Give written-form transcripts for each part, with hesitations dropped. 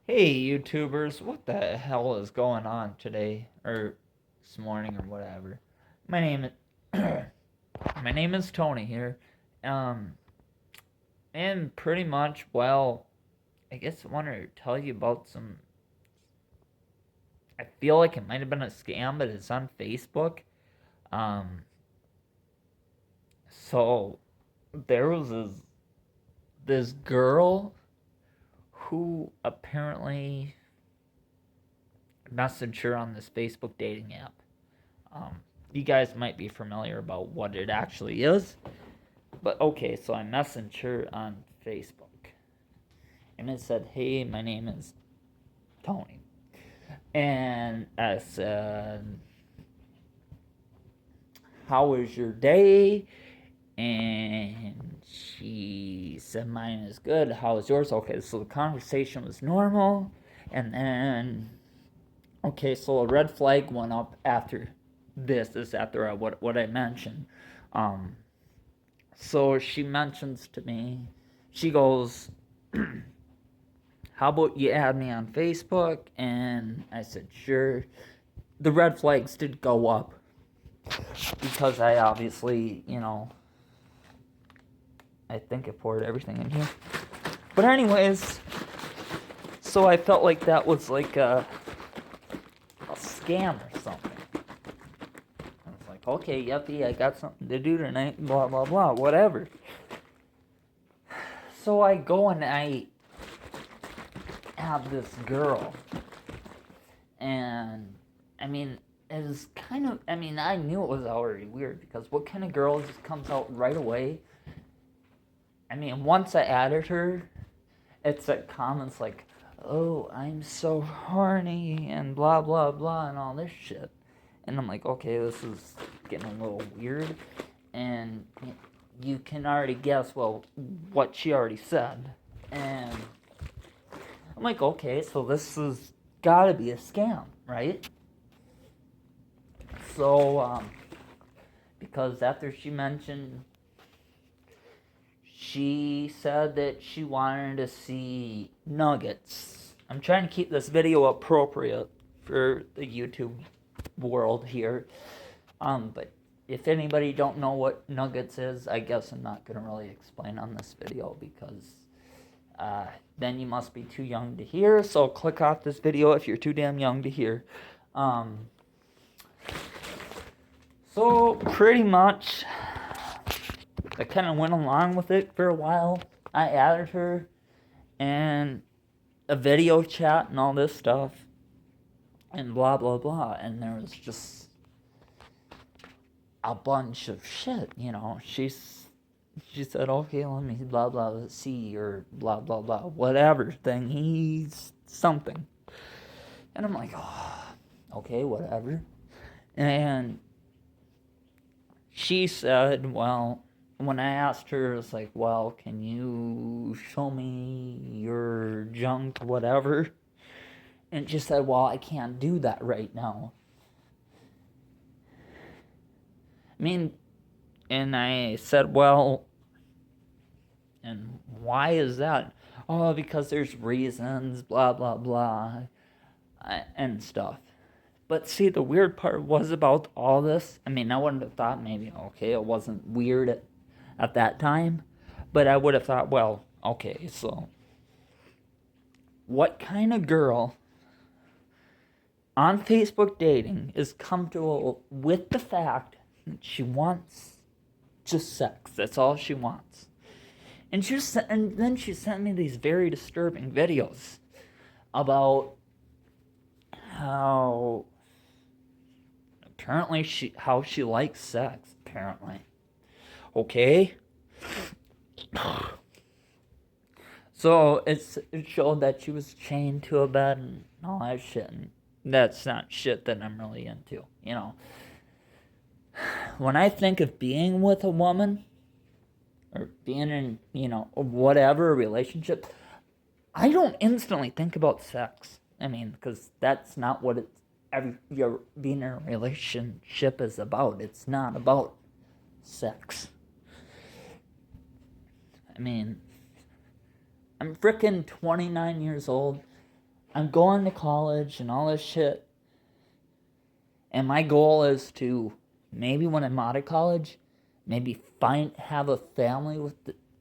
Hey YouTubers, what the hell is going on today or this morning or whatever? My name is my name is Tony here. Um and pretty much I guess I wanted to tell you about some. I feel like it might have been a scam, but it's on Facebook. Um so there was this girl who apparently messaged her on this Facebook dating app. Um, you guys might be familiar about what it actually is, but okay, so I messaged her on Facebook, and it said, "Hey, my name is Tony," and I said, "How was your day?" And she said, "Mine is good. How is yours?" Okay, so the conversation was normal, and then okay, so a red flag went up after this. This is after what I mentioned. Um, So she mentions to me, she goes, "How about you add me on Facebook?" And I said, "Sure." The red flags did go up because I obviously, I think I poured everything in here. But, anyways, so I felt like that was like a scam or something. I was like, okay, yuppie, I got something to do tonight, blah, blah, blah, whatever. So I go and I have this girl, and I mean, it was kind of, I mean, I knew it was already weird because what kind of girl just comes out right away? I mean, once I added her, it's like comments like, "Oh, I'm so horny," and blah, blah, blah, and all this shit. And I'm like, okay, this is getting a little weird. And you can already guess, well, what she already said. And I'm like, okay, so this has gotta be a scam, right? So, because after she mentioned, she said that she wanted to see nuggets. I'm trying to keep this video appropriate for the YouTube world here. But if anybody don't know what nuggets is, I guess I'm not gonna really explain on this video because then you must be too young to hear. So click off this video if you're too damn young to hear. Um, so pretty much, I kind of went along with it for a while. I added her and a video chat and all this stuff and blah blah blah, and there was just a bunch of shit. She said, "Okay, let me blah blah see," or blah blah blah whatever thing, he's something. And I'm like, oh, okay, whatever. And she said, well, when I asked her, it's like, well, can you show me your junk, whatever? And she said, well, I can't do that right now. I mean, and I said, well, and why is that? Oh, because there's reasons, blah, blah, blah, and stuff. But see, the weird part was about all this. I mean, I wouldn't have thought maybe, okay, it wasn't weird at that time. But I would have thought, well, okay, so what kind of girl on Facebook dating is comfortable with the fact that she wants just sex? That's all she wants. And then she sent me these very disturbing videos about how apparently how she likes sex. Apparently, okay. So it showed that she was chained to a bed and all that shit. And that's not shit that I'm really into. When I think of being with a woman or being in, whatever relationship, I don't instantly think about sex. I mean, because that's not what your being in a relationship is about. It's not about sex. I mean, I'm freaking 29 years old. I'm going to college and all this shit. And my goal is to, maybe when I'm out of college, maybe have a family with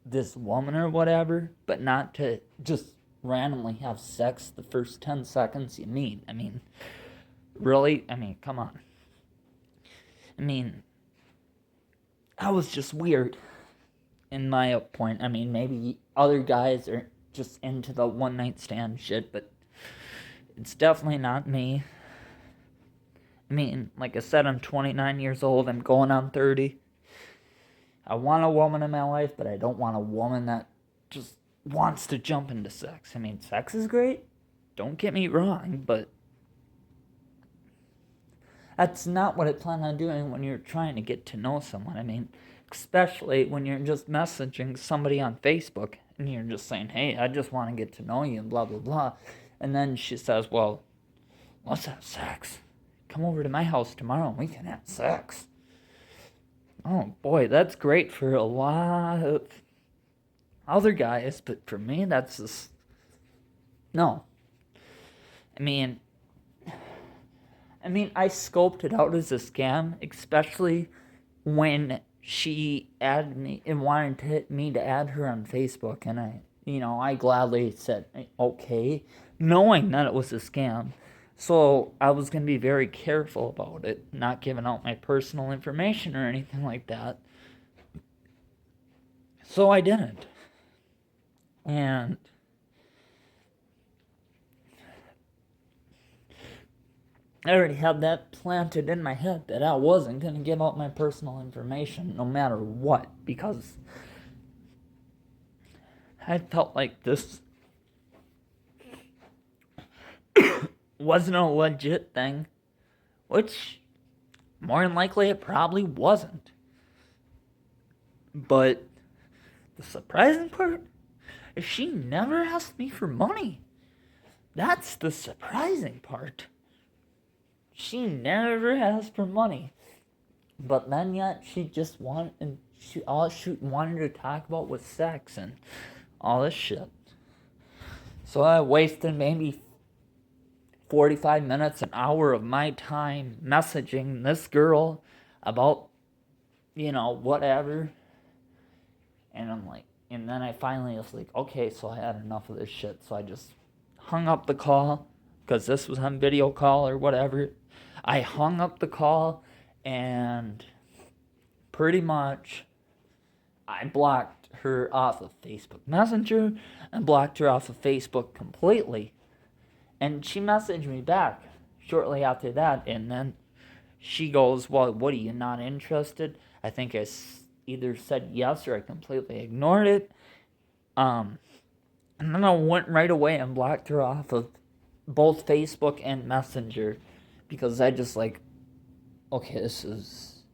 this woman or whatever, but not to just randomly have sex the first 10 seconds you meet. I mean, really? I mean, come on. I mean, that was just weird in my point. I mean, maybe other guys are just into the one night stand shit, but it's definitely not me. I mean, like I said, I'm 29 years old. I'm going on 30. I want a woman in my life, but I don't want a woman that just wants to jump into sex. I mean, sex is great. Don't get me wrong, but that's not what I plan on doing when you're trying to get to know someone. I mean, especially when you're just messaging somebody on Facebook and you're just saying, hey, I just want to get to know you and blah, blah, blah. And then she says, well, let's have sex. Come over to my house tomorrow and we can have sex. Oh boy, that's great for a lot of other guys, but for me, that's just, no. I mean, I scoped it out as a scam, especially when she added me and wanted me to add her on Facebook, and I gladly said okay, knowing that it was a scam. So I was going to be very careful about it, not giving out my personal information or anything like that. So I didn't. And I already had that planted in my head that I wasn't going to give out my personal information no matter what, because I felt like this wasn't a legit thing, which more than likely it probably wasn't. But the surprising part is she never asked me for money. That's the surprising part. She never asked for money. But then yet she just wanted to talk about was sex and all this shit. So I wasted maybe 45 minutes, an hour of my time messaging this girl about, whatever. And and then I finally was like, okay, so I had enough of this shit. So I just hung up the call, because this was on video call or whatever. I hung up the call, and pretty much I blocked her off of Facebook Messenger and blocked her off of Facebook completely. And she messaged me back shortly after that, and then she goes, well, what, are you not interested? I think I either said yes or I completely ignored it. And then I went right away and blocked her off of both Facebook and Messenger, because I just okay, this is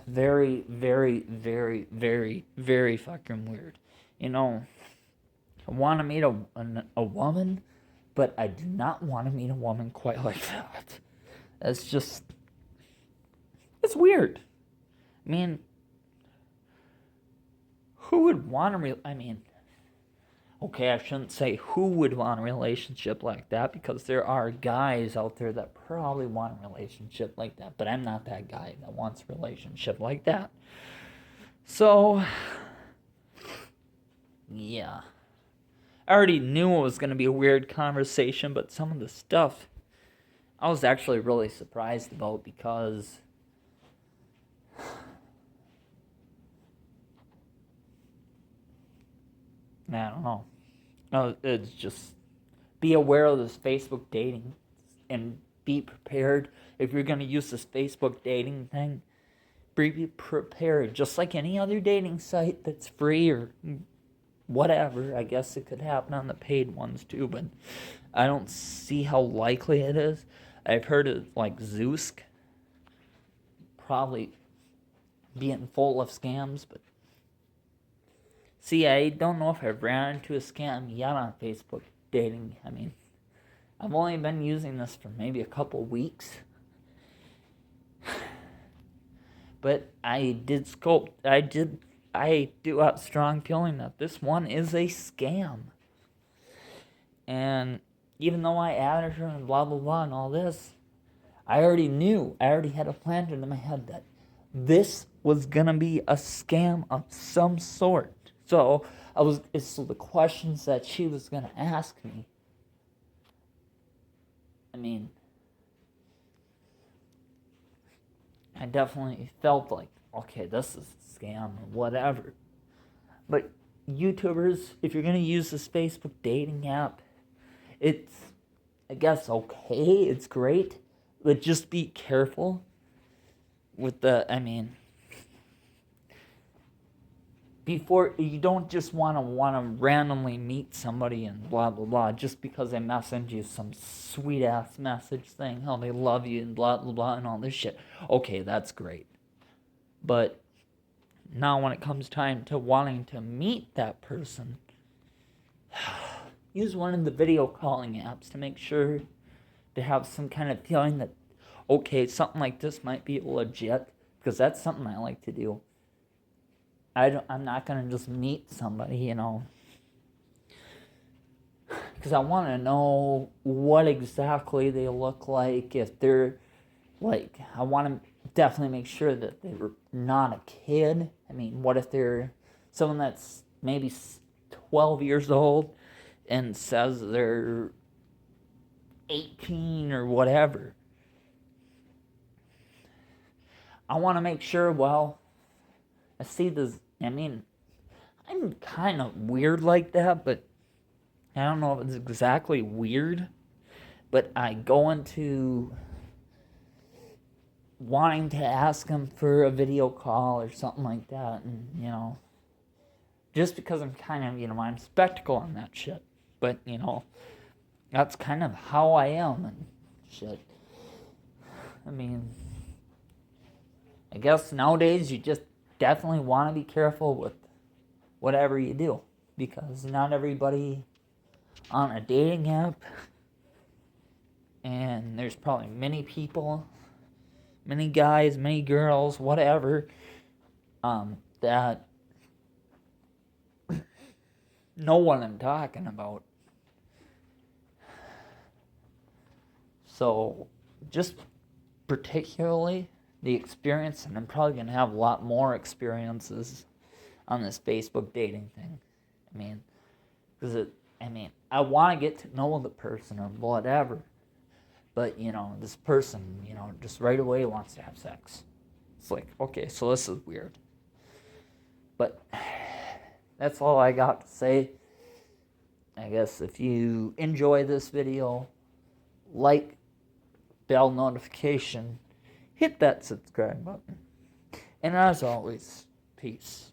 very, very, very, very, very fucking weird. I want to meet a woman, but I do not want to meet a woman quite like that. It's just, it's weird. I mean, who would want okay, I shouldn't say who would want a relationship like that, because there are guys out there that probably want a relationship like that, but I'm not that guy that wants a relationship like that. So, yeah. I already knew it was going to be a weird conversation, but some of the stuff I was actually really surprised about, because I don't know. No, it's just, be aware of this Facebook dating and be prepared. If you're going to use this Facebook dating thing, be prepared. Just like any other dating site that's free or whatever. I guess it could happen on the paid ones too, but I don't see how likely it is. I've heard of Zoosk probably being full of scams, but see, I don't know if I've ran into a scam yet on Facebook dating. I've only been using this for maybe a couple weeks, but I do have a strong feeling that this one is a scam. And even though I added her and blah, blah, blah, and all this, I already had a plan in my head that this was gonna be a scam of some sort. So the questions that she was gonna ask me, I mean, I definitely felt like, okay, this is a scam or whatever. But YouTubers, if you're gonna use this Facebook dating app, it's, I guess, okay, it's great, but just be careful with before, you don't just want to randomly meet somebody and blah blah blah just because they message you some sweet ass message saying how they love you and blah blah blah and all this shit. Okay, that's great. But now when it comes time to wanting to meet that person, use one of the video calling apps to make sure to have some kind of feeling that, okay, something like this might be legit, because that's something I like to do. I'm not going to just meet somebody, because I want to know what exactly they look like. If they're, like, I want to definitely make sure that they were not a kid. I mean, what if they're someone that's maybe 12 years old and says they're 18 or whatever? I want to make sure, well, I see this, I'm kind of weird like that, but I don't know if it's exactly weird, but I go into wanting to ask them for a video call or something like that, and, just because I'm kind of, I'm skeptical on that shit, but, that's kind of how I am and shit. I guess nowadays you just definitely want to be careful with whatever you do, because not everybody on a dating app, and there's probably many people, many guys, many girls, whatever, that know what I'm talking about. So, just particularly the experience, and I'm probably going to have a lot more experiences on this Facebook dating thing. Because I want to get to know the person or whatever, but, this person, just right away wants to have sex. It's like, okay, so this is weird. But that's all I got to say. I guess if you enjoy this video, like, bell notification, hit that subscribe button. And as always, peace.